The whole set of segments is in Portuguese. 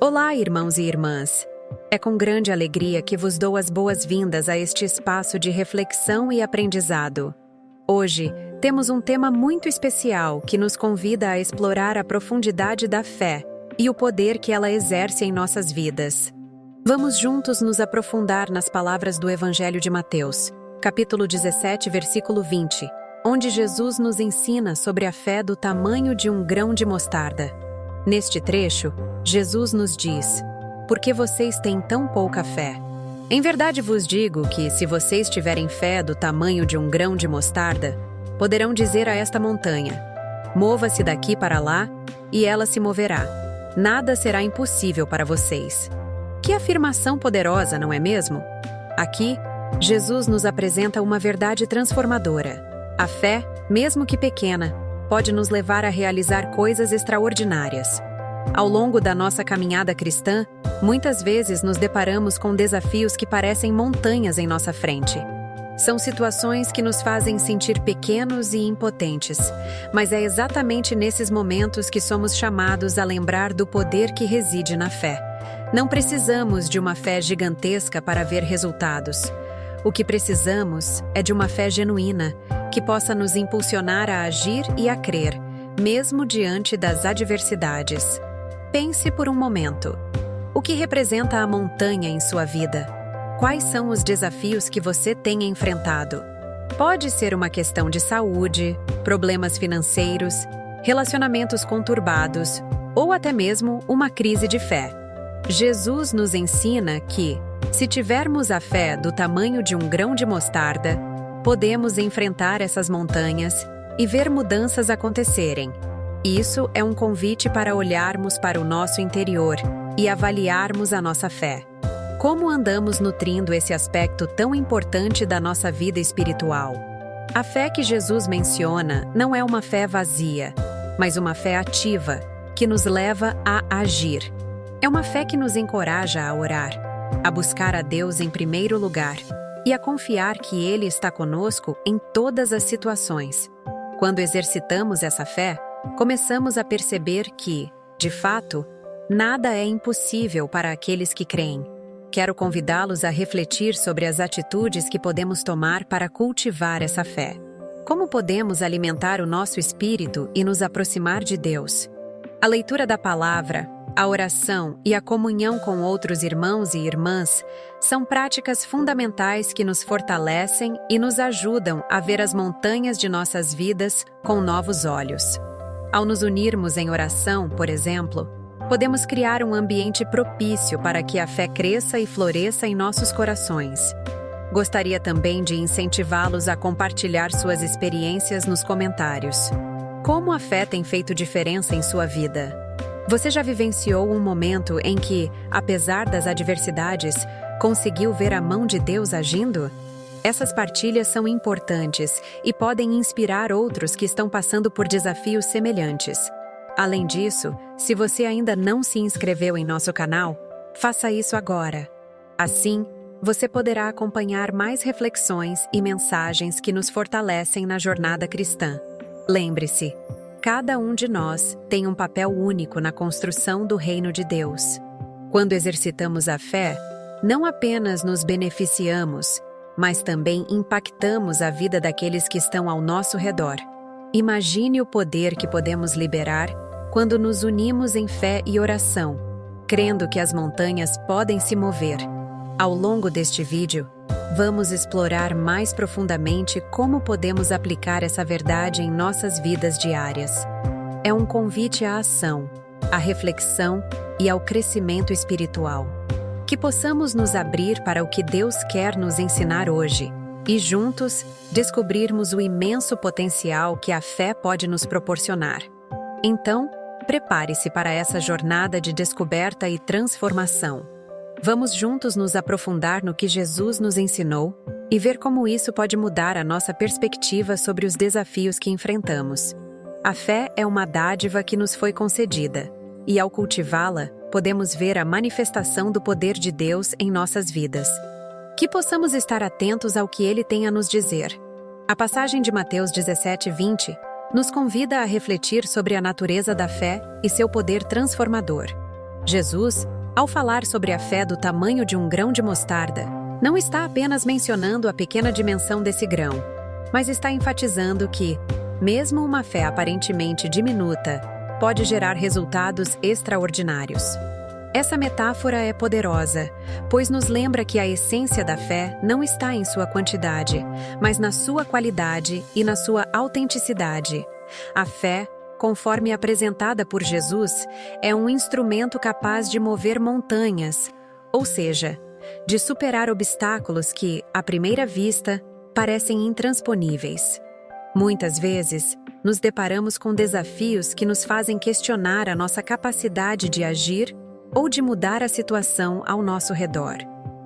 Olá, irmãos e irmãs! É com grande alegria que vos dou as boas-vindas a este espaço de reflexão e aprendizado. Hoje, temos um tema muito especial que nos convida a explorar a profundidade da fé e o poder que ela exerce em nossas vidas. Vamos juntos nos aprofundar nas palavras do Evangelho de Mateus, capítulo 17, versículo 20, onde Jesus nos ensina sobre a fé do tamanho de um grão de mostarda. Neste trecho, Jesus nos diz: "Por que vocês têm tão pouca fé? Em verdade vos digo que, se vocês tiverem fé do tamanho de um grão de mostarda, poderão dizer a esta montanha: mova-se daqui para lá, e ela se moverá. Nada será impossível para vocês." Que afirmação poderosa, não é mesmo? Aqui, Jesus nos apresenta uma verdade transformadora. A fé, mesmo que pequena, pode nos levar a realizar coisas extraordinárias. Ao longo da nossa caminhada cristã, muitas vezes nos deparamos com desafios que parecem montanhas em nossa frente. São situações que nos fazem sentir pequenos e impotentes, mas é exatamente nesses momentos que somos chamados a lembrar do poder que reside na fé. Não precisamos de uma fé gigantesca para ver resultados. O que precisamos é de uma fé genuína, que possa nos impulsionar a agir e a crer, mesmo diante das adversidades. Pense por um momento. O que representa a montanha em sua vida? Quais são os desafios que você tem enfrentado? Pode ser uma questão de saúde, problemas financeiros, relacionamentos conturbados ou até mesmo uma crise de fé. Jesus nos ensina que, se tivermos a fé do tamanho de um grão de mostarda, podemos enfrentar essas montanhas e ver mudanças acontecerem. Isso é um convite para olharmos para o nosso interior e avaliarmos a nossa fé. Como andamos nutrindo esse aspecto tão importante da nossa vida espiritual? A fé que Jesus menciona não é uma fé vazia, mas uma fé ativa, que nos leva a agir. É uma fé que nos encoraja a orar, a buscar a Deus em primeiro lugar e a confiar que Ele está conosco em todas as situações. Quando exercitamos essa fé, começamos a perceber que, de fato, nada é impossível para aqueles que creem. Quero convidá-los a refletir sobre as atitudes que podemos tomar para cultivar essa fé. Como podemos alimentar o nosso espírito e nos aproximar de Deus? A leitura da palavra, a oração e a comunhão com outros irmãos e irmãs são práticas fundamentais que nos fortalecem e nos ajudam a ver as montanhas de nossas vidas com novos olhos. Ao nos unirmos em oração, por exemplo, podemos criar um ambiente propício para que a fé cresça e floresça em nossos corações. Gostaria também de incentivá-los a compartilhar suas experiências nos comentários. Como a fé tem feito diferença em sua vida? Você já vivenciou um momento em que, apesar das adversidades, conseguiu ver a mão de Deus agindo? Essas partilhas são importantes e podem inspirar outros que estão passando por desafios semelhantes. Além disso, se você ainda não se inscreveu em nosso canal, faça isso agora. Assim, você poderá acompanhar mais reflexões e mensagens que nos fortalecem na jornada cristã. Lembre-se, cada um de nós tem um papel único na construção do reino de Deus. Quando exercitamos a fé, não apenas nos beneficiamos, mas também impactamos a vida daqueles que estão ao nosso redor. Imagine o poder que podemos liberar quando nos unimos em fé e oração, crendo que as montanhas podem se mover. Ao longo deste vídeo, vamos explorar mais profundamente como podemos aplicar essa verdade em nossas vidas diárias. É um convite à ação, à reflexão e ao crescimento espiritual. Que possamos nos abrir para o que Deus quer nos ensinar hoje e, juntos, descobrirmos o imenso potencial que a fé pode nos proporcionar. Então, prepare-se para essa jornada de descoberta e transformação. Vamos juntos nos aprofundar no que Jesus nos ensinou e ver como isso pode mudar a nossa perspectiva sobre os desafios que enfrentamos. A fé é uma dádiva que nos foi concedida, e ao cultivá-la, podemos ver a manifestação do poder de Deus em nossas vidas. Que possamos estar atentos ao que Ele tem a nos dizer. A passagem de Mateus 17, 20 nos convida a refletir sobre a natureza da fé e seu poder transformador. Jesus, ao falar sobre a fé do tamanho de um grão de mostarda, não está apenas mencionando a pequena dimensão desse grão, mas está enfatizando que, mesmo uma fé aparentemente diminuta, pode gerar resultados extraordinários. Essa metáfora é poderosa, pois nos lembra que a essência da fé não está em sua quantidade, mas na sua qualidade e na sua autenticidade. A fé, conforme apresentada por Jesus, é um instrumento capaz de mover montanhas, ou seja, de superar obstáculos que, à primeira vista, parecem intransponíveis. Muitas vezes, nos deparamos com desafios que nos fazem questionar a nossa capacidade de agir ou de mudar a situação ao nosso redor.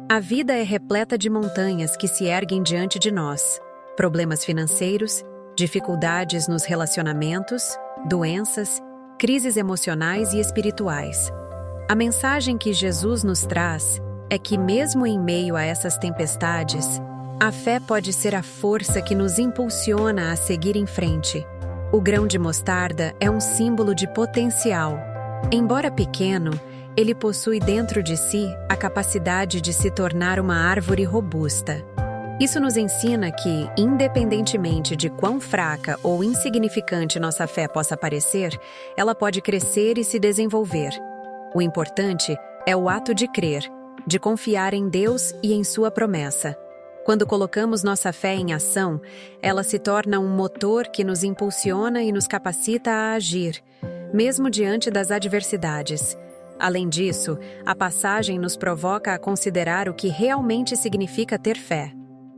A vida é repleta de montanhas que se erguem diante de nós: problemas financeiros, dificuldades nos relacionamentos, doenças, crises emocionais e espirituais. A mensagem que Jesus nos traz é que, mesmo em meio a essas tempestades, a fé pode ser a força que nos impulsiona a seguir em frente. O grão de mostarda é um símbolo de potencial. Embora pequeno, ele possui dentro de si a capacidade de se tornar uma árvore robusta. Isso nos ensina que, independentemente de quão fraca ou insignificante nossa fé possa parecer, ela pode crescer e se desenvolver. O importante é o ato de crer, de confiar em Deus e em sua promessa. Quando colocamos nossa fé em ação, ela se torna um motor que nos impulsiona e nos capacita a agir, mesmo diante das adversidades. Além disso, a passagem nos provoca a considerar o que realmente significa ter fé.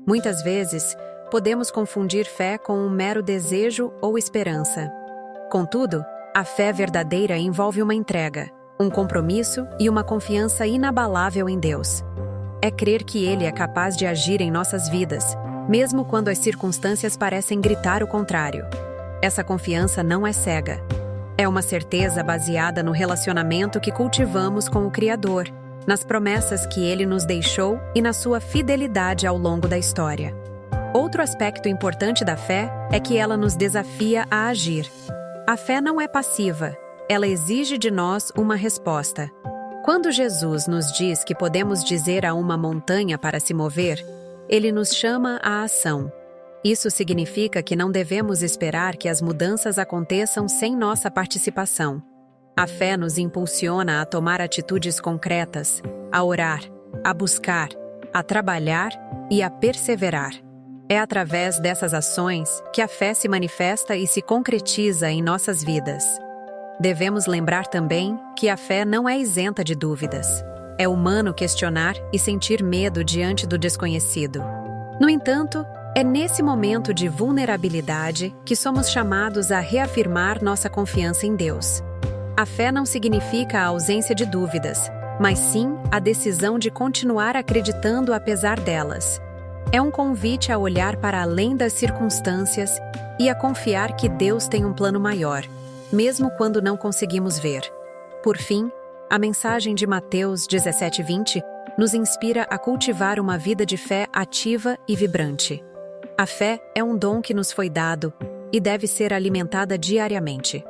Muitas vezes, podemos confundir fé com um mero desejo ou esperança. Contudo, a fé verdadeira envolve uma entrega, um compromisso e uma confiança inabalável em Deus. É crer que Ele é capaz de agir em nossas vidas, mesmo quando as circunstâncias parecem gritar o contrário. Essa confiança não é cega. É uma certeza baseada no relacionamento que cultivamos com o Criador, nas promessas que Ele nos deixou e na sua fidelidade ao longo da história. Outro aspecto importante da fé é que ela nos desafia a agir. A fé não é passiva, ela exige de nós uma resposta. Quando Jesus nos diz que podemos dizer a uma montanha para se mover, Ele nos chama à ação. Isso significa que não devemos esperar que as mudanças aconteçam sem nossa participação. A fé nos impulsiona a tomar atitudes concretas, a orar, a buscar, a trabalhar e a perseverar. É através dessas ações que a fé se manifesta e se concretiza em nossas vidas. Devemos lembrar também que a fé não é isenta de dúvidas. É humano questionar e sentir medo diante do desconhecido. No entanto, é nesse momento de vulnerabilidade que somos chamados a reafirmar nossa confiança em Deus. A fé não significa a ausência de dúvidas, mas sim a decisão de continuar acreditando apesar delas. É um convite a olhar para além das circunstâncias e a confiar que Deus tem um plano maior, mesmo quando não conseguimos ver. Por fim, a mensagem de Mateus 17:20 nos inspira a cultivar uma vida de fé ativa e vibrante. A fé é um dom que nos foi dado e deve ser alimentada diariamente.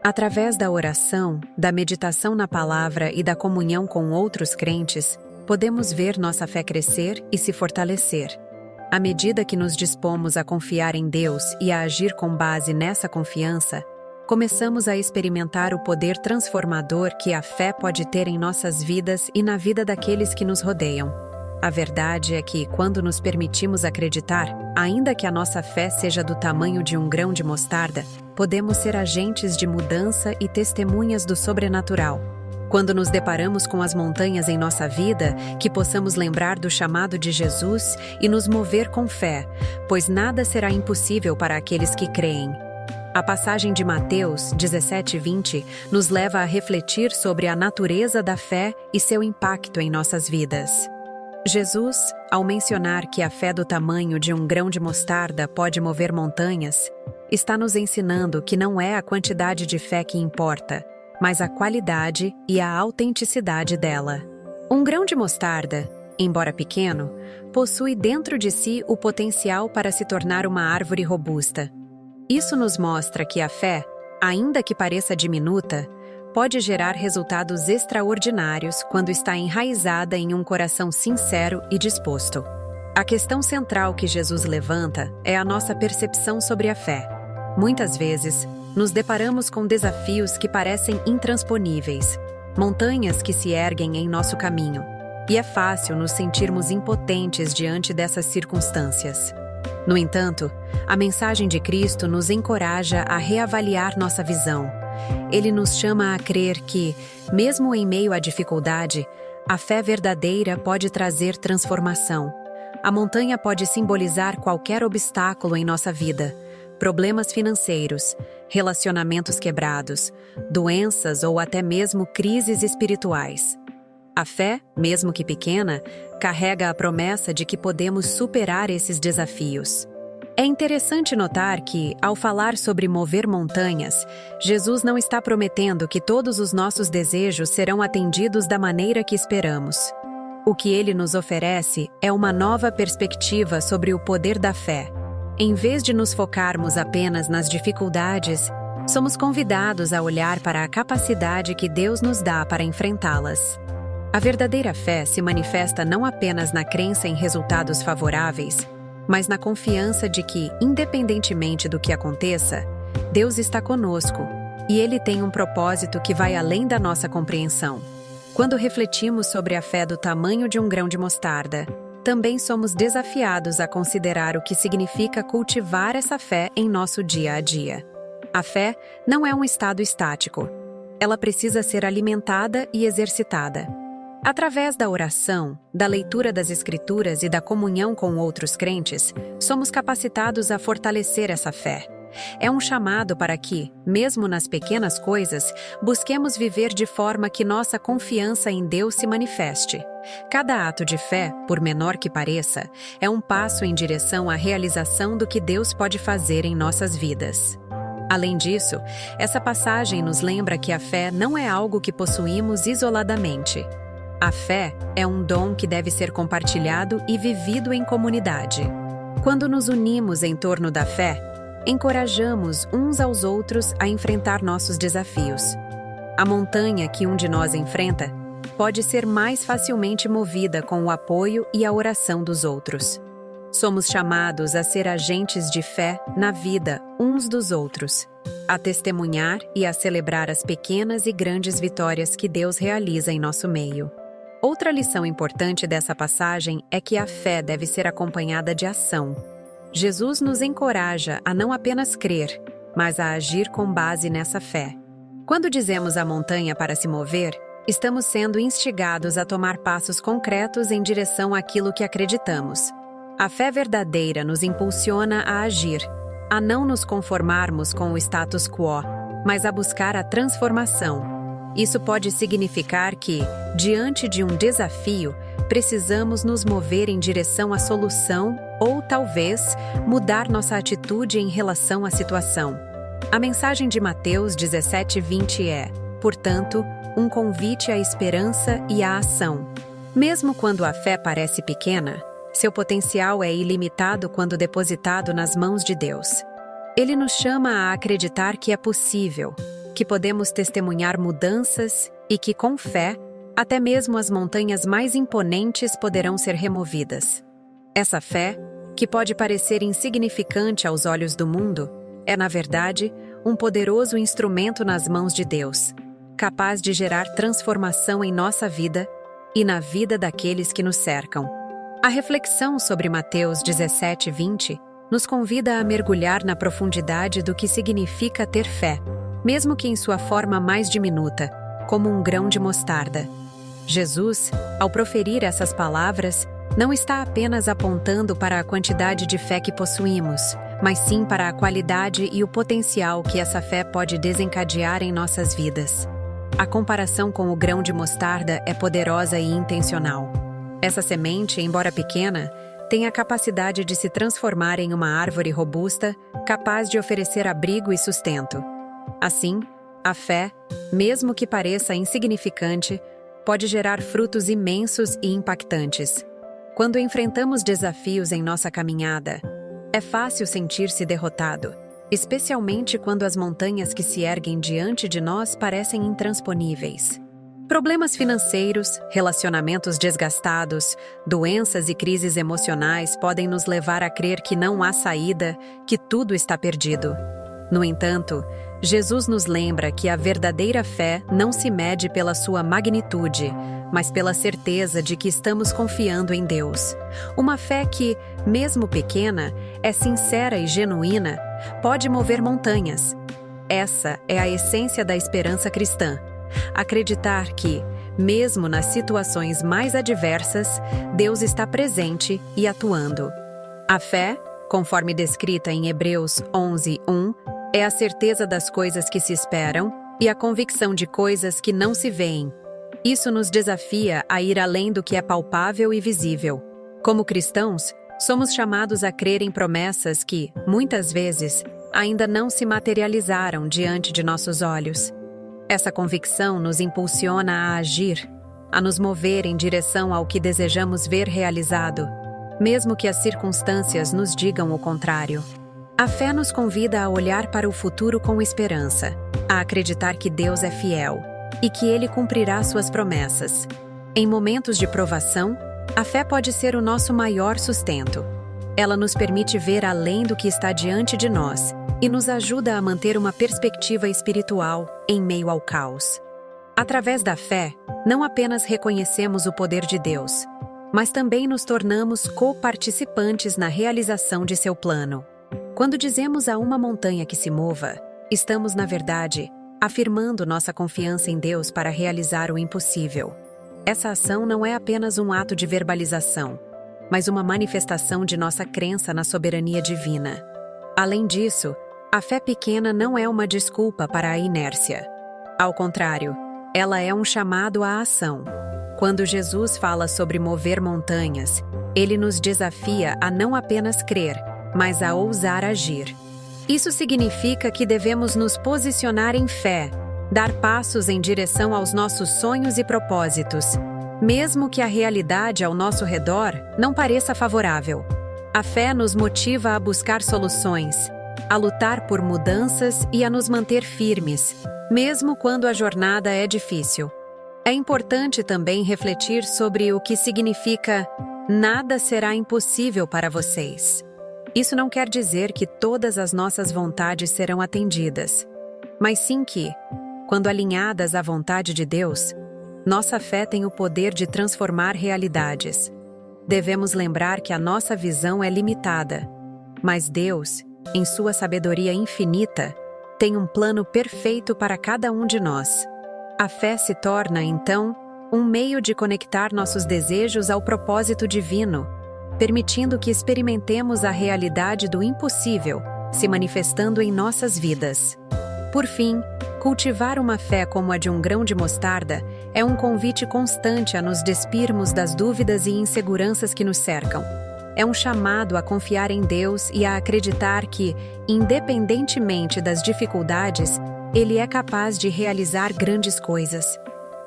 Através da oração, da meditação na palavra e da comunhão com outros crentes, podemos ver nossa fé crescer e se fortalecer. À medida que nos dispomos a confiar em Deus e a agir com base nessa confiança, começamos a experimentar o poder transformador que a fé pode ter em nossas vidas e na vida daqueles que nos rodeiam. A verdade é que, quando nos permitimos acreditar, ainda que a nossa fé seja do tamanho de um grão de mostarda, podemos ser agentes de mudança e testemunhas do sobrenatural. Quando nos deparamos com as montanhas em nossa vida, que possamos lembrar do chamado de Jesus e nos mover com fé, pois nada será impossível para aqueles que creem. A passagem de Mateus 17:20 nos leva a refletir sobre a natureza da fé e seu impacto em nossas vidas. Jesus, ao mencionar que a fé do tamanho de um grão de mostarda pode mover montanhas, está nos ensinando que não é a quantidade de fé que importa, mas a qualidade e a autenticidade dela. Um grão de mostarda, embora pequeno, possui dentro de si o potencial para se tornar uma árvore robusta. Isso nos mostra que a fé, ainda que pareça diminuta, pode gerar resultados extraordinários quando está enraizada em um coração sincero e disposto. A questão central que Jesus levanta é a nossa percepção sobre a fé. Muitas vezes, nos deparamos com desafios que parecem intransponíveis, montanhas que se erguem em nosso caminho, e é fácil nos sentirmos impotentes diante dessas circunstâncias. No entanto, a mensagem de Cristo nos encoraja a reavaliar nossa visão. Ele nos chama a crer que, mesmo em meio à dificuldade, a fé verdadeira pode trazer transformação. A montanha pode simbolizar qualquer obstáculo em nossa vida, problemas financeiros, relacionamentos quebrados, doenças ou até mesmo crises espirituais. A fé, mesmo que pequena, carrega a promessa de que podemos superar esses desafios. É interessante notar que, ao falar sobre mover montanhas, Jesus não está prometendo que todos os nossos desejos serão atendidos da maneira que esperamos. O que ele nos oferece é uma nova perspectiva sobre o poder da fé. Em vez de nos focarmos apenas nas dificuldades, somos convidados a olhar para a capacidade que Deus nos dá para enfrentá-las. A verdadeira fé se manifesta não apenas na crença em resultados favoráveis, mas na confiança de que, independentemente do que aconteça, Deus está conosco e Ele tem um propósito que vai além da nossa compreensão. Quando refletimos sobre a fé do tamanho de um grão de mostarda, também somos desafiados a considerar o que significa cultivar essa fé em nosso dia a dia. A fé não é um estado estático. Ela precisa ser alimentada e exercitada. Através da oração, da leitura das Escrituras e da comunhão com outros crentes, somos capacitados a fortalecer essa fé. É um chamado para que, mesmo nas pequenas coisas, busquemos viver de forma que nossa confiança em Deus se manifeste. Cada ato de fé, por menor que pareça, é um passo em direção à realização do que Deus pode fazer em nossas vidas. Além disso, essa passagem nos lembra que a fé não é algo que possuímos isoladamente. A fé é um dom que deve ser compartilhado e vivido em comunidade. Quando nos unimos em torno da fé, encorajamos uns aos outros a enfrentar nossos desafios. A montanha que um de nós enfrenta pode ser mais facilmente movida com o apoio e a oração dos outros. Somos chamados a ser agentes de fé na vida uns dos outros, a testemunhar e a celebrar as pequenas e grandes vitórias que Deus realiza em nosso meio. Outra lição importante dessa passagem é que a fé deve ser acompanhada de ação. Jesus nos encoraja a não apenas crer, mas a agir com base nessa fé. Quando dizemos à montanha para se mover, estamos sendo instigados a tomar passos concretos em direção àquilo que acreditamos. A fé verdadeira nos impulsiona a agir, a não nos conformarmos com o status quo, mas a buscar a transformação. Isso pode significar que, diante de um desafio, precisamos nos mover em direção à solução ou, talvez, mudar nossa atitude em relação à situação. A mensagem de Mateus 17:20 é, portanto, um convite à esperança e à ação. Mesmo quando a fé parece pequena, seu potencial é ilimitado quando depositado nas mãos de Deus. Ele nos chama a acreditar que é possível, que podemos testemunhar mudanças e que, com fé, até mesmo as montanhas mais imponentes poderão ser removidas. Essa fé, que pode parecer insignificante aos olhos do mundo, é, na verdade, um poderoso instrumento nas mãos de Deus, capaz de gerar transformação em nossa vida e na vida daqueles que nos cercam. A reflexão sobre Mateus 17:20 nos convida a mergulhar na profundidade do que significa ter fé, mesmo que em sua forma mais diminuta, como um grão de mostarda. Jesus, ao proferir essas palavras, não está apenas apontando para a quantidade de fé que possuímos, mas sim para a qualidade e o potencial que essa fé pode desencadear em nossas vidas. A comparação com o grão de mostarda é poderosa e intencional. Essa semente, embora pequena, tem a capacidade de se transformar em uma árvore robusta, capaz de oferecer abrigo e sustento. Assim, a fé, mesmo que pareça insignificante, pode gerar frutos imensos e impactantes. Quando enfrentamos desafios em nossa caminhada, é fácil sentir-se derrotado. especialmente quando as montanhas que se erguem diante de nós parecem intransponíveis. Problemas financeiros, relacionamentos desgastados, doenças e crises emocionais podem nos levar a crer que não há saída, que tudo está perdido. No entanto, Jesus nos lembra que a verdadeira fé não se mede pela sua magnitude, mas pela certeza de que estamos confiando em Deus. Uma fé que, mesmo pequena, é sincera e genuína, pode mover montanhas. Essa é a essência da esperança cristã. Acreditar que, mesmo nas situações mais adversas, Deus está presente e atuando. A fé, conforme descrita em Hebreus 11:1, é a certeza das coisas que se esperam e a convicção de coisas que não se veem. Isso nos desafia a ir além do que é palpável e visível. Como cristãos, somos chamados a crer em promessas que, muitas vezes, ainda não se materializaram diante de nossos olhos. Essa convicção nos impulsiona a agir, a nos mover em direção ao que desejamos ver realizado, mesmo que as circunstâncias nos digam o contrário. A fé nos convida a olhar para o futuro com esperança, a acreditar que Deus é fiel e que Ele cumprirá suas promessas. Em momentos de provação, a fé pode ser o nosso maior sustento. Ela nos permite ver além do que está diante de nós e nos ajuda a manter uma perspectiva espiritual em meio ao caos. Através da fé, não apenas reconhecemos o poder de Deus, mas também nos tornamos co-participantes na realização de seu plano. Quando dizemos a uma montanha que se mova, estamos, na verdade, afirmando nossa confiança em Deus para realizar o impossível. Essa ação não é apenas um ato de verbalização, mas uma manifestação de nossa crença na soberania divina. Além disso, a fé pequena não é uma desculpa para a inércia. Ao contrário, ela é um chamado à ação. Quando Jesus fala sobre mover montanhas, ele nos desafia a não apenas crer, mas a ousar agir. Isso significa que devemos nos posicionar em fé, dar passos em direção aos nossos sonhos e propósitos, mesmo que a realidade ao nosso redor não pareça favorável. A fé nos motiva a buscar soluções, a lutar por mudanças e a nos manter firmes, mesmo quando a jornada é difícil. É importante também refletir sobre o que significa "nada será impossível para vocês". Isso não quer dizer que todas as nossas vontades serão atendidas, mas sim que, quando alinhadas à vontade de Deus, nossa fé tem o poder de transformar realidades. Devemos lembrar que a nossa visão é limitada, mas Deus, em sua sabedoria infinita, tem um plano perfeito para cada um de nós. A fé se torna, então, um meio de conectar nossos desejos ao propósito divino, permitindo que experimentemos a realidade do impossível se manifestando em nossas vidas. Por fim, cultivar uma fé como a de um grão de mostarda é um convite constante a nos despirmos das dúvidas e inseguranças que nos cercam. É um chamado a confiar em Deus e a acreditar que, independentemente das dificuldades, Ele é capaz de realizar grandes coisas.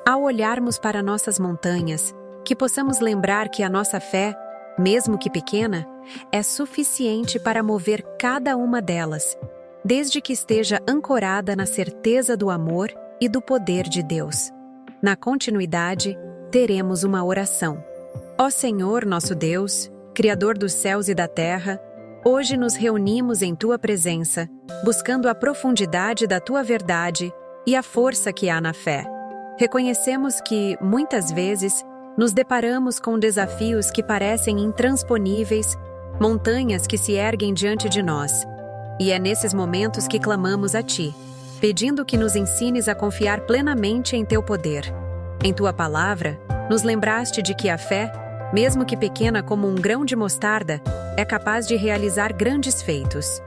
Ao olharmos para nossas montanhas, que possamos lembrar que a nossa fé, mesmo que pequena, é suficiente para mover cada uma delas, desde que esteja ancorada na certeza do amor e do poder de Deus. Na continuidade, teremos uma oração. Ó Senhor, nosso Deus, Criador dos céus e da terra, hoje nos reunimos em Tua presença, buscando a profundidade da Tua verdade e a força que há na fé. Reconhecemos que, muitas vezes, nos deparamos com desafios que parecem intransponíveis, montanhas que se erguem diante de nós. E é nesses momentos que clamamos a Ti, pedindo que nos ensines a confiar plenamente em Teu poder. Em Tua palavra, nos lembraste de que a fé, mesmo que pequena como um grão de mostarda, é capaz de realizar grandes feitos.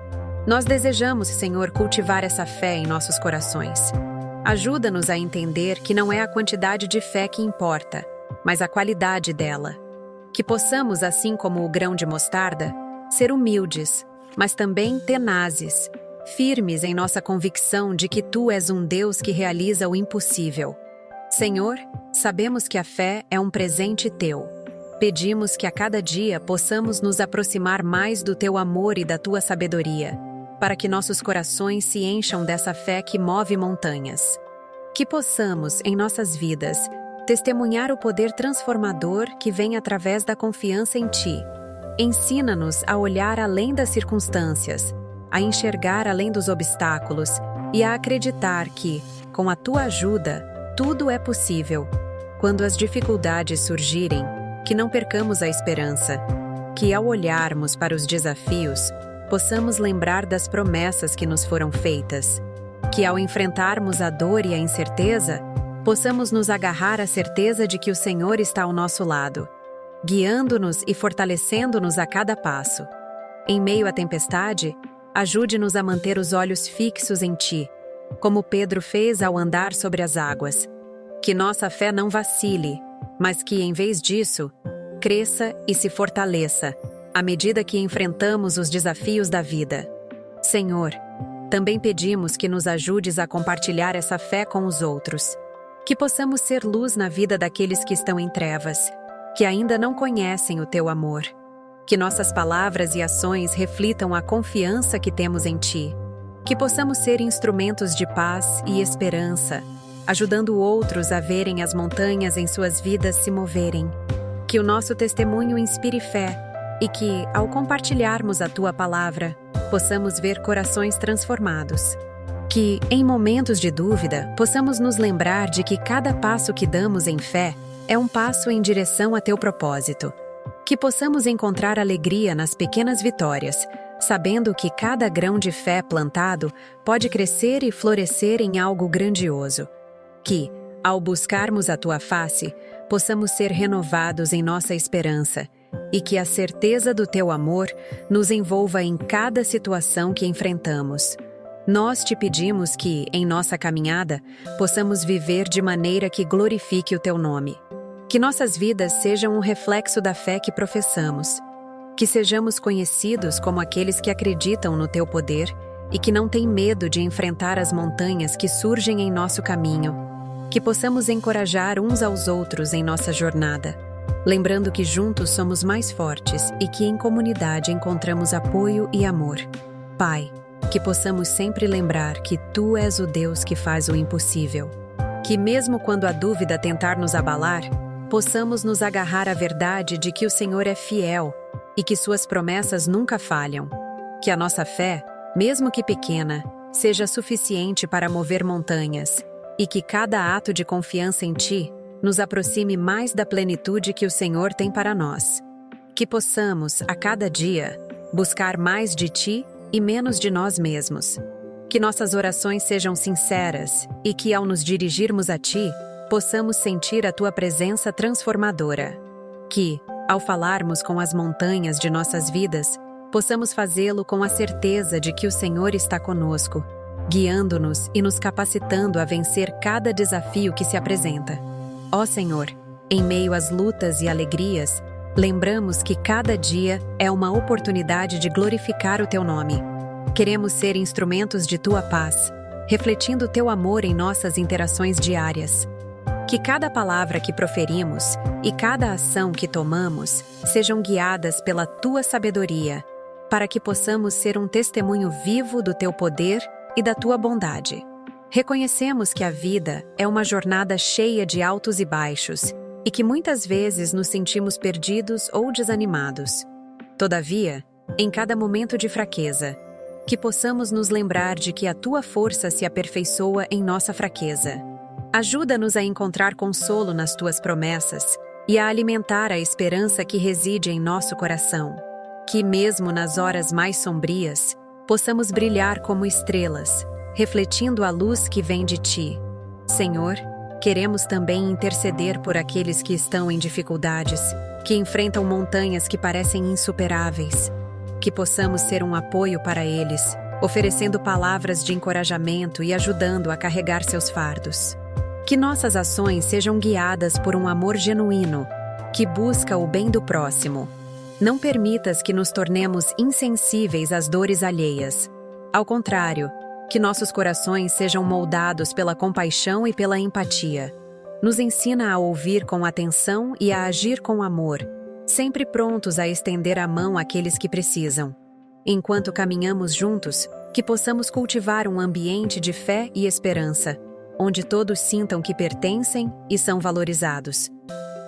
Nós desejamos, Senhor, cultivar essa fé em nossos corações. Ajuda-nos a entender que não é a quantidade de fé que importa, mas a qualidade dela. Que possamos, assim como o grão de mostarda, ser humildes, mas também tenazes, firmes em nossa convicção de que Tu és um Deus que realiza o impossível. Senhor, sabemos que a fé é um presente Teu. Pedimos que a cada dia possamos nos aproximar mais do Teu amor e da Tua sabedoria. para que nossos corações se encham dessa fé que move montanhas. Que possamos, em nossas vidas, testemunhar o poder transformador que vem através da confiança em Ti. Ensina-nos a olhar além das circunstâncias, a enxergar além dos obstáculos e a acreditar que, com a Tua ajuda, tudo é possível. Quando as dificuldades surgirem, que não percamos a esperança, que ao olharmos para os desafios, possamos lembrar das promessas que nos foram feitas, que ao enfrentarmos a dor e a incerteza, possamos nos agarrar à certeza de que o Senhor está ao nosso lado, guiando-nos e fortalecendo-nos a cada passo. Em meio à tempestade, ajude-nos a manter os olhos fixos em Ti, como Pedro fez ao andar sobre as águas. Que nossa fé não vacile, mas que, em vez disso, cresça e se fortaleça, à medida que enfrentamos os desafios da vida. Senhor, também pedimos que nos ajudes a compartilhar essa fé com os outros, que possamos ser luz na vida daqueles que estão em trevas, que ainda não conhecem o Teu amor. Que nossas palavras e ações reflitam a confiança que temos em Ti, que possamos ser instrumentos de paz e esperança, ajudando outros a verem as montanhas em suas vidas se moverem. Que o nosso testemunho inspire fé e que, ao compartilharmos a Tua palavra, possamos ver corações transformados. Que, em momentos de dúvida, possamos nos lembrar de que cada passo que damos em fé é um passo em direção a Teu propósito. Que possamos encontrar alegria nas pequenas vitórias, sabendo que cada grão de fé plantado pode crescer e florescer em algo grandioso. Que, ao buscarmos a Tua face, possamos ser renovados em nossa esperança e que a certeza do Teu amor nos envolva em cada situação que enfrentamos. Nós Te pedimos que, em nossa caminhada, possamos viver de maneira que glorifique o Teu nome. Que nossas vidas sejam um reflexo da fé que professamos. Que sejamos conhecidos como aqueles que acreditam no Teu poder e que não têm medo de enfrentar as montanhas que surgem em nosso caminho. Que possamos encorajar uns aos outros em nossa jornada, lembrando que juntos somos mais fortes e que em comunidade encontramos apoio e amor. Pai, que possamos sempre lembrar que Tu és o Deus que faz o impossível. Que mesmo quando a dúvida tentar nos abalar, possamos nos agarrar à verdade de que o Senhor é fiel e que Suas promessas nunca falham. Que a nossa fé, mesmo que pequena, seja suficiente para mover montanhas e que cada ato de confiança em Ti nos aproxime mais da plenitude que o Senhor tem para nós. Que possamos, a cada dia, buscar mais de Ti e menos de nós mesmos. Que nossas orações sejam sinceras e que, ao nos dirigirmos a Ti, possamos sentir a Tua presença transformadora. Que, ao falarmos com as montanhas de nossas vidas, possamos fazê-lo com a certeza de que o Senhor está conosco, guiando-nos e nos capacitando a vencer cada desafio que se apresenta. Ó Senhor, em meio às lutas e alegrias, lembramos que cada dia é uma oportunidade de glorificar o Teu nome. Queremos ser instrumentos de Tua paz, refletindo Teu amor em nossas interações diárias. Que cada palavra que proferimos e cada ação que tomamos sejam guiadas pela Tua sabedoria, para que possamos ser um testemunho vivo do Teu poder e da Tua bondade. Reconhecemos que a vida é uma jornada cheia de altos e baixos e que muitas vezes nos sentimos perdidos ou desanimados. Todavia, em cada momento de fraqueza, que possamos nos lembrar de que a Tua força se aperfeiçoa em nossa fraqueza. Ajuda-nos a encontrar consolo nas Tuas promessas e a alimentar a esperança que reside em nosso coração. Que mesmo nas horas mais sombrias, possamos brilhar como estrelas, refletindo a luz que vem de Ti. Senhor, queremos também interceder por aqueles que estão em dificuldades, que enfrentam montanhas que parecem insuperáveis. Que possamos ser um apoio para eles, oferecendo palavras de encorajamento e ajudando a carregar seus fardos. Que nossas ações sejam guiadas por um amor genuíno, que busca o bem do próximo. Não permitas que nos tornemos insensíveis às dores alheias. Ao contrário, que nossos corações sejam moldados pela compaixão e pela empatia. Nos ensina a ouvir com atenção e a agir com amor, sempre prontos a estender a mão àqueles que precisam. Enquanto caminhamos juntos, Que possamos cultivar um ambiente de fé e esperança, onde todos sintam que pertencem e são valorizados.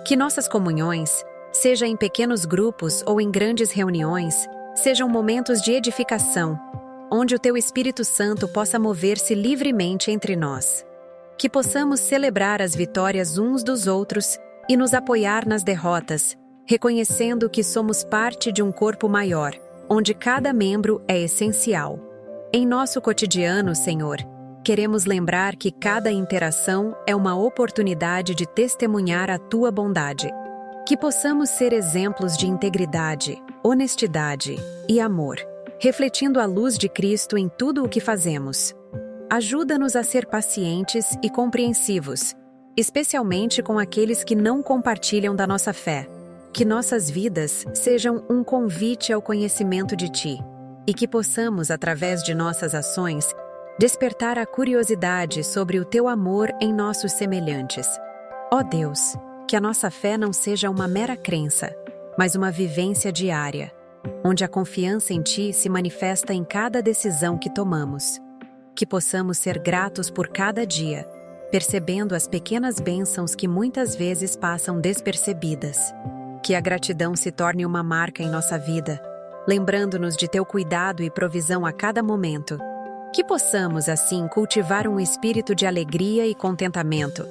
Que nossas comunhões, seja em pequenos grupos ou em grandes reuniões, sejam momentos de edificação, onde o Teu Espírito Santo possa mover-se livremente entre nós. Que possamos celebrar as vitórias uns dos outros e nos apoiar nas derrotas, reconhecendo que somos parte de um corpo maior, onde cada membro é essencial. Em nosso cotidiano, Senhor, queremos lembrar que cada interação é uma oportunidade de testemunhar a Tua bondade. Que possamos ser exemplos de integridade, honestidade e amor, refletindo a luz de Cristo em tudo o que fazemos. Ajuda-nos a ser pacientes e compreensivos, especialmente com aqueles que não compartilham da nossa fé. Que nossas vidas sejam um convite ao conhecimento de Ti, e que possamos, através de nossas ações, despertar a curiosidade sobre o Teu amor em nossos semelhantes. Ó Deus, que a nossa fé não seja uma mera crença, mas uma vivência diária, onde a confiança em Ti se manifesta em cada decisão que tomamos. Que possamos ser gratos por cada dia, percebendo as pequenas bênçãos que muitas vezes passam despercebidas. Que a gratidão se torne uma marca em nossa vida, lembrando-nos de Teu cuidado e provisão a cada momento. Que possamos, assim, cultivar um espírito de alegria e contentamento,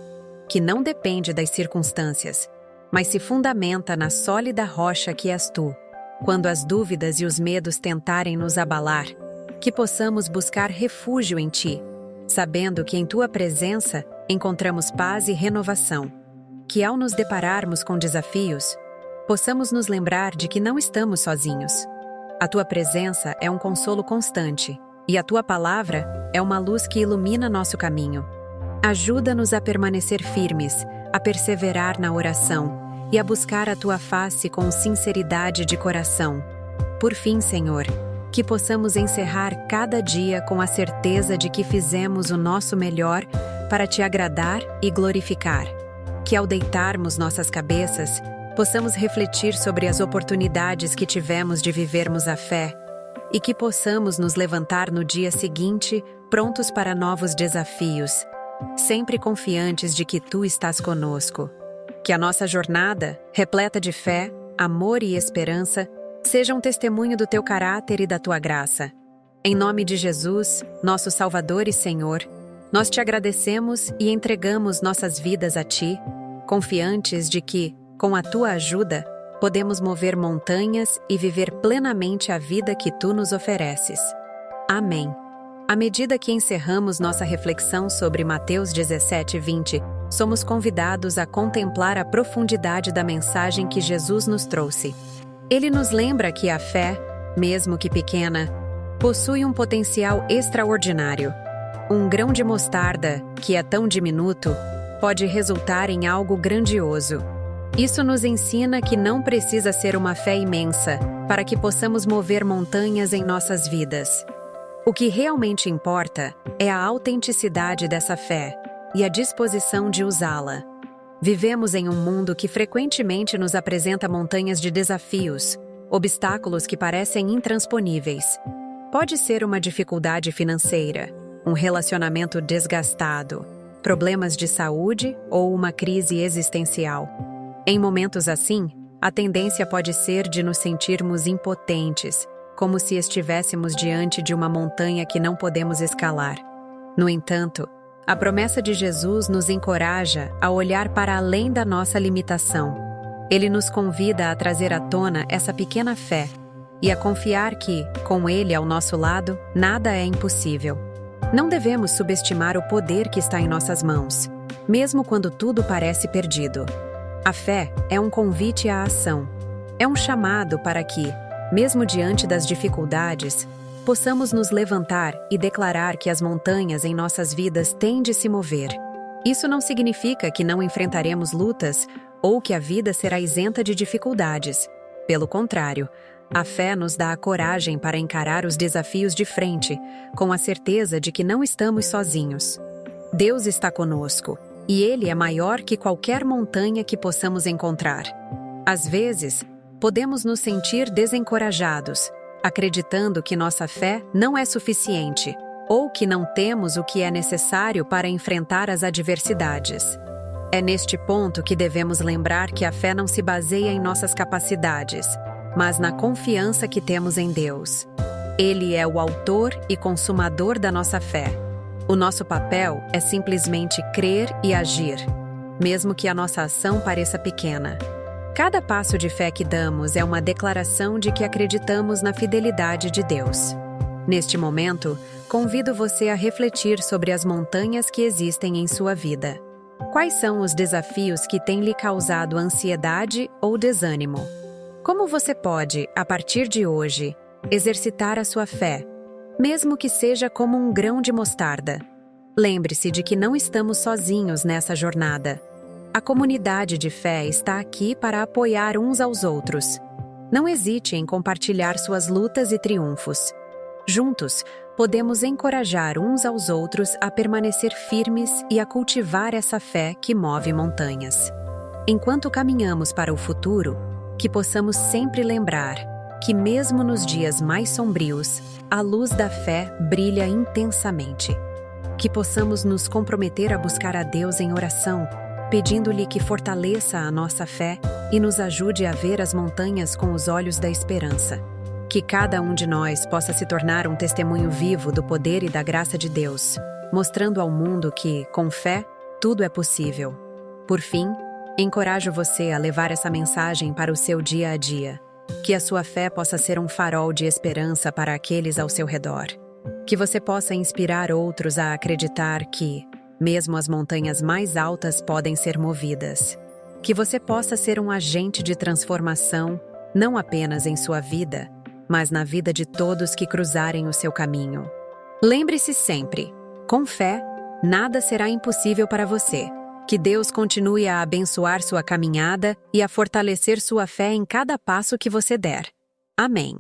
que não depende das circunstâncias, mas se fundamenta na sólida rocha que és Tu. Quando as dúvidas e os medos tentarem nos abalar, que possamos buscar refúgio em Ti, sabendo que em Tua presença encontramos paz e renovação. Que ao nos depararmos com desafios, possamos nos lembrar de que não estamos sozinhos. A Tua presença é um consolo constante, e a Tua palavra é uma luz que ilumina nosso caminho. Ajuda-nos a permanecer firmes, a perseverar na oração e a buscar a Tua face com sinceridade de coração. Por fim, Senhor, que possamos encerrar cada dia com a certeza de que fizemos o nosso melhor para Te agradar e glorificar. Que ao deitarmos nossas cabeças, possamos refletir sobre as oportunidades que tivemos de vivermos a fé e que possamos nos levantar no dia seguinte prontos para novos desafios, sempre confiantes de que Tu estás conosco. Que a nossa jornada, repleta de fé, amor e esperança, seja um testemunho do Teu caráter e da Tua graça. Em nome de Jesus, nosso Salvador e Senhor, nós Te agradecemos e entregamos nossas vidas a Ti, confiantes de que, com a Tua ajuda, podemos mover montanhas e viver plenamente a vida que Tu nos ofereces. Amém. À medida que encerramos nossa reflexão sobre Mateus 17:20, somos convidados a contemplar a profundidade da mensagem que Jesus nos trouxe. Ele nos lembra que a fé, mesmo que pequena, possui um potencial extraordinário. Um grão de mostarda, que é tão diminuto, pode resultar em algo grandioso. Isso nos ensina que não precisa ser uma fé imensa para que possamos mover montanhas em nossas vidas. O que realmente importa é a autenticidade dessa fé e a disposição de usá-la. Vivemos em um mundo que frequentemente nos apresenta montanhas de desafios, obstáculos que parecem intransponíveis. Pode ser uma dificuldade financeira, um relacionamento desgastado, problemas de saúde ou uma crise existencial. Em momentos assim, a tendência pode ser de nos sentirmos impotentes, como se estivéssemos diante de uma montanha que não podemos escalar. No entanto, a promessa de Jesus nos encoraja a olhar para além da nossa limitação. Ele nos convida a trazer à tona essa pequena fé e a confiar que, com Ele ao nosso lado, nada é impossível. Não devemos subestimar o poder que está em nossas mãos, mesmo quando tudo parece perdido. A fé é um convite à ação. É um chamado para que, mesmo diante das dificuldades, possamos nos levantar e declarar que as montanhas em nossas vidas têm de se mover. Isso não significa que não enfrentaremos lutas ou que a vida será isenta de dificuldades. Pelo contrário, a fé nos dá a coragem para encarar os desafios de frente, com a certeza de que não estamos sozinhos. Deus está conosco, e Ele é maior que qualquer montanha que possamos encontrar. Às vezes, podemos nos sentir desencorajados, acreditando que nossa fé não é suficiente ou que não temos o que é necessário para enfrentar as adversidades. É neste ponto que devemos lembrar que a fé não se baseia em nossas capacidades, mas na confiança que temos em Deus. Ele é o autor e consumador da nossa fé. O nosso papel é simplesmente crer e agir, mesmo que a nossa ação pareça pequena. Cada passo de fé que damos é uma declaração de que acreditamos na fidelidade de Deus. Neste momento, convido você a refletir sobre as montanhas que existem em sua vida. Quais são os desafios que têm lhe causado ansiedade ou desânimo? Como você pode, a partir de hoje, exercitar a sua fé, mesmo que seja como um grão de mostarda? Lembre-se de que não estamos sozinhos nessa jornada. A comunidade de fé está aqui para apoiar uns aos outros. Não hesite em compartilhar suas lutas e triunfos. Juntos, podemos encorajar uns aos outros a permanecer firmes e a cultivar essa fé que move montanhas. Enquanto caminhamos para o futuro, que possamos sempre lembrar que mesmo nos dias mais sombrios, a luz da fé brilha intensamente. Que possamos nos comprometer a buscar a Deus em oração, pedindo-lhe que fortaleça a nossa fé e nos ajude a ver as montanhas com os olhos da esperança. Que cada um de nós possa se tornar um testemunho vivo do poder e da graça de Deus, mostrando ao mundo que, com fé, tudo é possível. Por fim, encorajo você a levar essa mensagem para o seu dia a dia. Que a sua fé possa ser um farol de esperança para aqueles ao seu redor. Que você possa inspirar outros a acreditar que, mesmo as montanhas mais altas podem ser movidas. Que você possa ser um agente de transformação, não apenas em sua vida, mas na vida de todos que cruzarem o seu caminho. Lembre-se sempre, com fé, nada será impossível para você. Que Deus continue a abençoar sua caminhada e a fortalecer sua fé em cada passo que você der. Amém.